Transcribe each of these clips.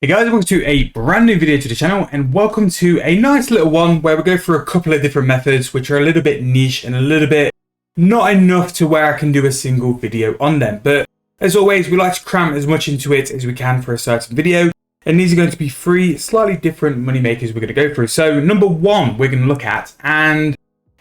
Hey guys, welcome to a brand new video to the channel and welcome to a nice little one where we go through a couple of different methods which are a little bit niche and a little bit not enough to where I can do a single video on them. But as always, we like to cram as much into it as we can for a certain video, and these are going to be three slightly different money makers we're going to go through. So number one we're going to look at, and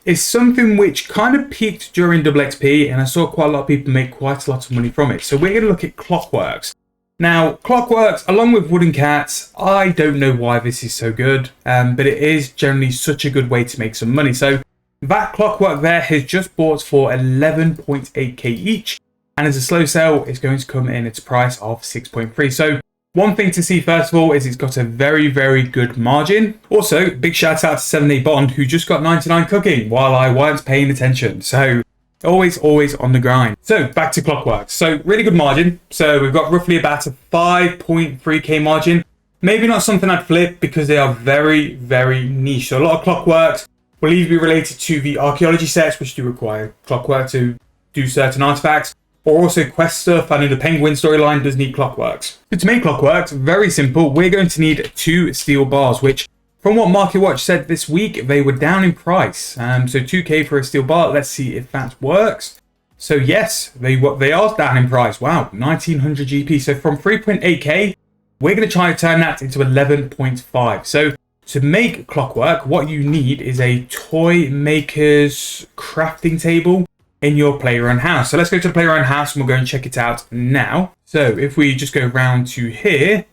it's something which kind of peaked during double XP and I saw quite a lot of people make quite a lot of money from it. So we're going to look at Clockworks. Now, Clockworks, along with Wooden Cats, I don't know why this is so good, but it is generally such a good way to make some money. So that Clockwork there has just bought for 11.8k each, and as a slow sale, it's going to come in at a price of 6.3. So one thing to see first of all is it's got a very, very good margin. Also, big shout out to 7A Bond who just got 99 cooking while I weren't paying attention. So always on the grind. So back to Clockworks. So really good margin. So we've got roughly about a 5.3k margin. Maybe not something I'd flip because they are very, very niche. So a lot of Clockworks will either be related to the archaeology sets, which do require Clockwork to do certain artifacts, or also quest stuff. I know the Penguin storyline does need Clockworks. So to make Clockworks, very simple. We're going to need 2 steel bars, which from what Market Watch said this week, they were down in price. So 2k for a steel bar. Let's see if that works. So yes, they are down in price. Wow, 1900 GP. So from 3.8k, we're going to try to turn that into 11.5. So to make Clockwork, what you need is a toy maker's crafting table in your player-owned house. So let's go to the player-owned house and we'll go and check it out now. So if we just go round to here,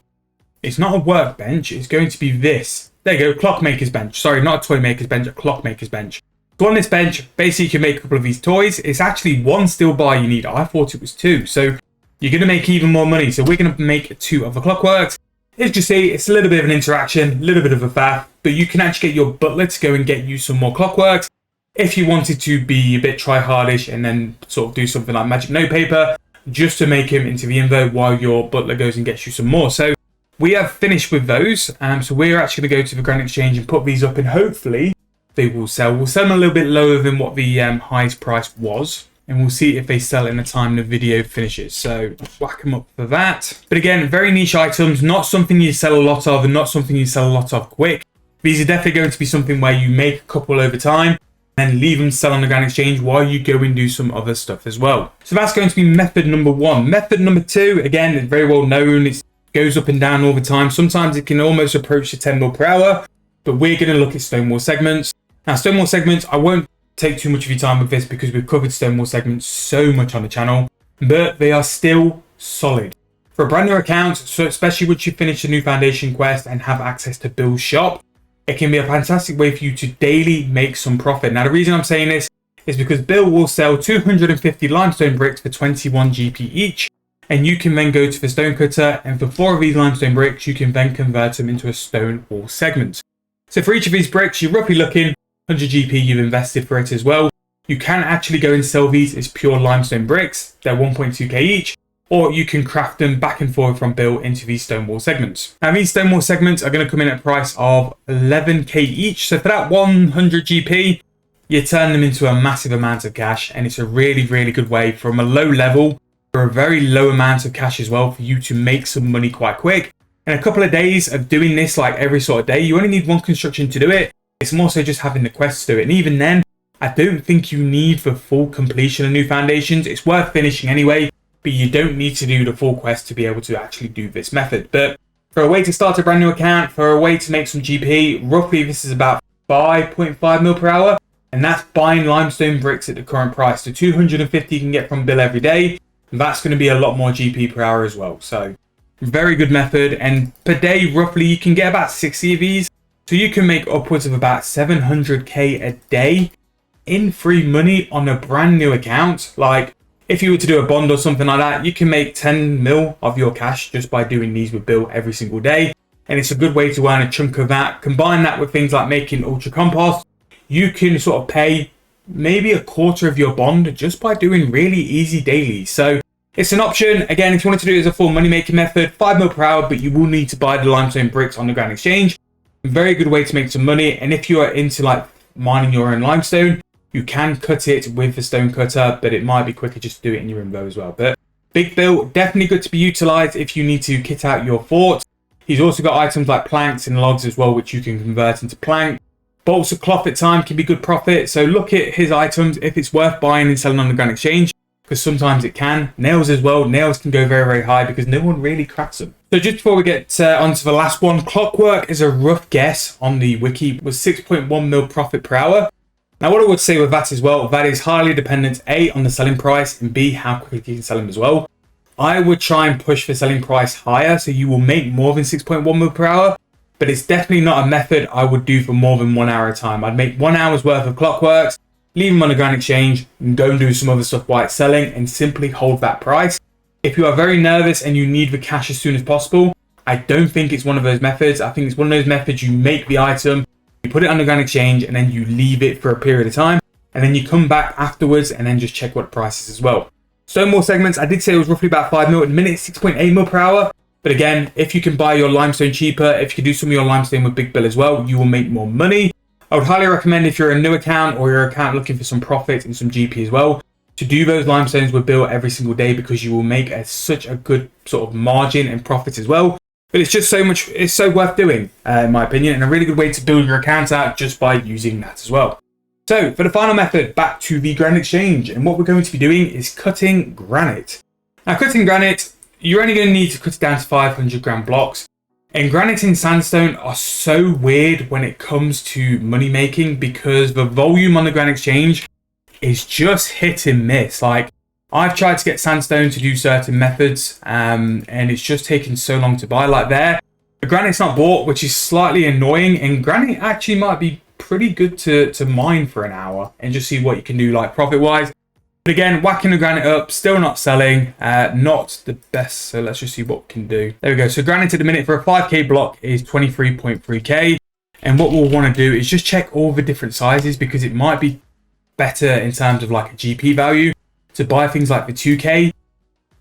it's not a workbench. It's going to be this. There you go, clockmaker's bench. Sorry, not a toy maker's bench, a clockmaker's bench. So on this bench, basically you can make a couple of these toys. It's actually 1 steel bar you need. I thought it was 2. So you're going to make even more money. So we're going to make 2 of the Clockworks. As you see, it's a little bit of an interaction, a little bit of a faff, but you can actually get your butler to go and get you some more Clockworks. If you wanted to be a bit try-hardish and then sort of do something like magic notepaper, just to make him into the invo while your butler goes and gets you some more. So we have finished with those, so we're actually going to go to the Granite exchange and put these up, and hopefully they will sell. We'll sell them a little bit lower than what the highest price was, and we'll see if they sell in the time the video finishes. So whack them up for that. But again, very niche items, not something you sell a lot of and not something you sell a lot of quick. These are definitely going to be something where you make a couple over time and leave them sell on the Granite exchange while you go and do some other stuff as well. So that's going to be method number 1. Method number 2, again, is very well known. It goes up and down all the time. Sometimes it can almost approach the 10 mil per hour, but we're going to look at Stonewall Segments. Now, Stonewall Segments, I won't take too much of your time with this because we've covered Stonewall Segments so much on the channel, but they are still solid. For a brand new account, so especially once you finish a new foundation quest and have access to Bill's shop, it can be a fantastic way for you to daily make some profit. Now, the reason I'm saying this is because Bill will sell 250 limestone bricks for 21 GP each, and you can then go to the stone cutter, and for 4 of these limestone bricks, you can then convert them into a Stonewall segment. So for each of these bricks, you're roughly looking 100 GP you've invested for it as well. You can actually go and sell these as pure limestone bricks. They're 1.2k each, or you can craft them back and forth from Bill into these Stonewall segments. Now these Stonewall segments are going to come in at a price of 11k each. So for that 100 GP, you turn them into a massive amount of cash, and it's a really, really good way from a low level for a very low amount of cash as well for you to make some money quite quick. In a couple of days of doing this, like every sort of day, you only need 1 construction to do it. It's more so just having the quests to do it. And even then, I don't think you need the full completion of new foundations. It's worth finishing anyway, but you don't need to do the full quest to be able to actually do this method. But for a way to start a brand new account, for a way to make some GP, roughly this is about 5.5 mil per hour. And that's buying limestone bricks at the current price. So 250 you can get from Bill every day. That's going to be a lot more GP per hour as well. So very good method. And per day, roughly, you can get about 60 of these. So you can make upwards of about 700k a day in free money on a brand new account. Like if you were to do a bond or something like that, you can make 10 mil of your cash just by doing these with Bill every single day. And it's a good way to earn a chunk of that. Combine that with things like making ultra compost. You can sort of pay maybe a quarter of your bond just by doing really easy dailies. So it's an option. Again, if you wanted to do it as a full money making method, 5 mil per hour, but you will need to buy the limestone bricks on the Granite exchange. Very good way to make some money. And if you are into like mining your own limestone, you can cut it with the stone cutter, but it might be quicker just to do it in your invo as well. But Big Bill, definitely good to be utilized if you need to kit out your fort. He's also got items like planks and logs as well, which you can convert into plank. Bolts of cloth at time can be good profit. So look at his items if it's worth buying and selling on the Granite Exchange, because sometimes it can. Nails as well. Nails can go very, very high because no one really crafts them. So just before we get onto the last one, Clockwork is a rough guess on the wiki, was 6.1 mil profit per hour. Now what I would say with that as well, that is highly dependent A, on the selling price, and B, how quickly you can sell them as well. I would try and push the selling price higher so you will make more than 6.1 mil per hour, but it's definitely not a method I would do for more than 1 hour at a time. I'd make 1 hour's worth of Clockworks, leave them on the Granite Exchange, and go and do some other stuff while it's selling, and simply hold that price. If you are very nervous and you need the cash as soon as possible, I don't think it's one of those methods. I think it's one of those methods you make the item, you put it on the Granite Exchange, and then you leave it for a period of time, and then you come back afterwards and then just check what the price is as well. Stonewall Segments, I did say it was roughly about 5 mil. At the minute, 6.8 mil per hour. But again, if you can buy your limestone cheaper, if you can do some of your limestone with Big Bill as well, you will make more money. I would highly recommend, if you're a new account or your account looking for some profit and some GP as well, to do those limestones with Bill every single day, because you will make such a good sort of margin and profit as well. But it's just so much, it's so worth doing, in my opinion, and a really good way to build your account out just by using that as well. So for the final method, back to the Granite Exchange, and what we're going to be doing is cutting granite. Now cutting granite, you're only going to need to cut it down to 500 gram blocks. And granite and sandstone are so weird when it comes to money making, because the volume on the Granite Exchange is just hit and miss. Like, I've tried to get sandstone to do certain methods, and it's just taken so long to buy. Like there, the granite's not bought, which is slightly annoying, and granite actually might be pretty good to mine for an hour and just see what you can do, like profit wise. But again, whacking the granite up, still not selling, not the best. So let's just see what we can do. There we go. So granite at the minute for a 5k block is 23.3k. And what we'll want to do is just check all the different sizes, because it might be better in terms of like a GP value to buy things like the 2k,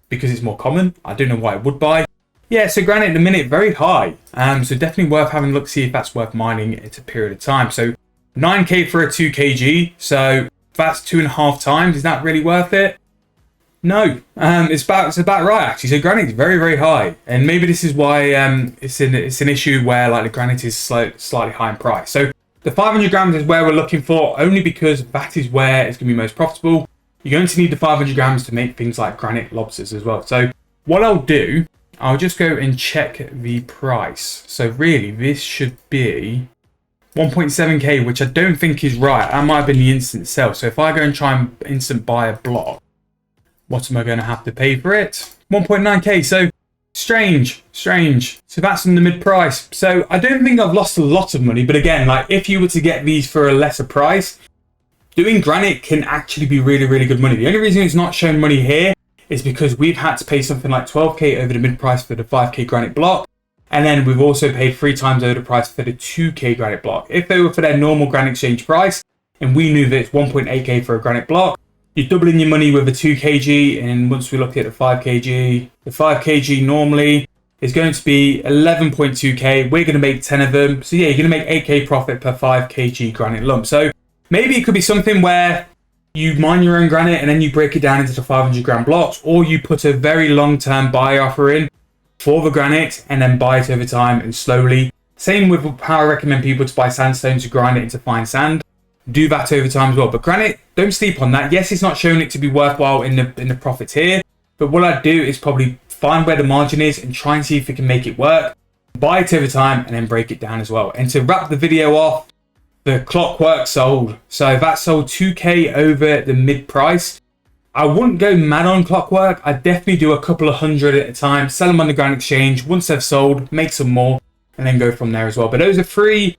because it's more common. I don't know why I would buy. Yeah, so granite at the minute, very high. So definitely worth having a look, see if that's worth mining at a period of time. So 9k for a 2kg. So that's 2.5 times. Is that really worth it? No, it's about right actually. So granite is very, very high, and maybe this is why it's an issue where like the granite is slightly high in price. So the 500 grams is where we're looking for, only because that is where it's going to be most profitable. You're going to need the 500 grams to make things like granite lobsters as well. So what I'll do, I'll just go and check the price. So really, this should be 1.7k, which I don't think is right. That might have been the instant sell. So if I go and try and instant buy a block, what am I going to have to pay for it? 1.9k. So strange. So that's in the mid price. So I don't think I've lost a lot of money. But again, like if you were to get these for a lesser price, doing granite can actually be really, really good money. The only reason it's not showing money here is because we've had to pay something like 12k over the mid price for the 5k granite block. And then we've also paid 3 times over the price for the 2k granite block. If they were for their normal Granite Exchange price, and we knew that it's 1.8k for a granite block, you're doubling your money with a 2kg. And once we look at the 5kg, the 5kg normally is going to be 11.2k. We're going to make 10 of them. So yeah, you're going to make 8k profit per 5kg granite lump. So maybe it could be something where you mine your own granite and then you break it down into the 500 gram blocks, or you put a very long-term buy offer in for the granite and then buy it over time and slowly. Same with how I recommend people to buy sandstone to grind it into fine sand. Do that over time as well. But granite, don't sleep on that. Yes, it's not showing it to be worthwhile in the profits here, but what I'd do is probably find where the margin is and try and see if we can make it work. Buy it over time and then break it down as well. And to wrap the video off, the Clockworks sold. So that sold 2k over the mid price. I wouldn't go mad on Clockwork. I'd definitely do a couple of hundred at a time, sell them on the Granite Exchange. Once they've sold, make some more, and then go from there as well. But those are 3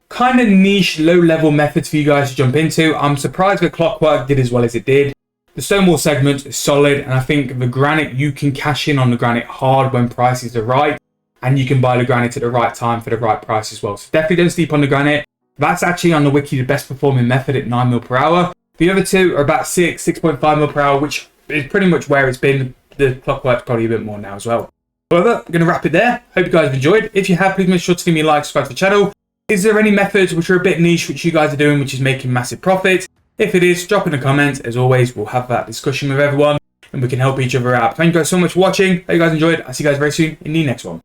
kind of niche, low-level methods for you guys to jump into. I'm surprised that Clockwork did as well as it did. The Stonewall Segment is solid, and I think the granite, you can cash in on the granite hard when prices are right, and you can buy the granite at the right time for the right price as well. So definitely don't sleep on the granite. That's actually on the wiki the best performing method at 9 mil per hour. The other 2 are about 6.5 mil per hour, which is pretty much where it's been. The Clockwork's probably a bit more now as well. However, I'm going to wrap it there. Hope you guys have enjoyed. If you have, please make sure to give me a like, subscribe to the channel. Is there any methods which are a bit niche which you guys are doing which is making massive profit? If it is, drop in a comment. As always, we'll have that discussion with everyone and we can help each other out. Thank you guys so much for watching. Hope you guys enjoyed. I'll see you guys very soon in the next one.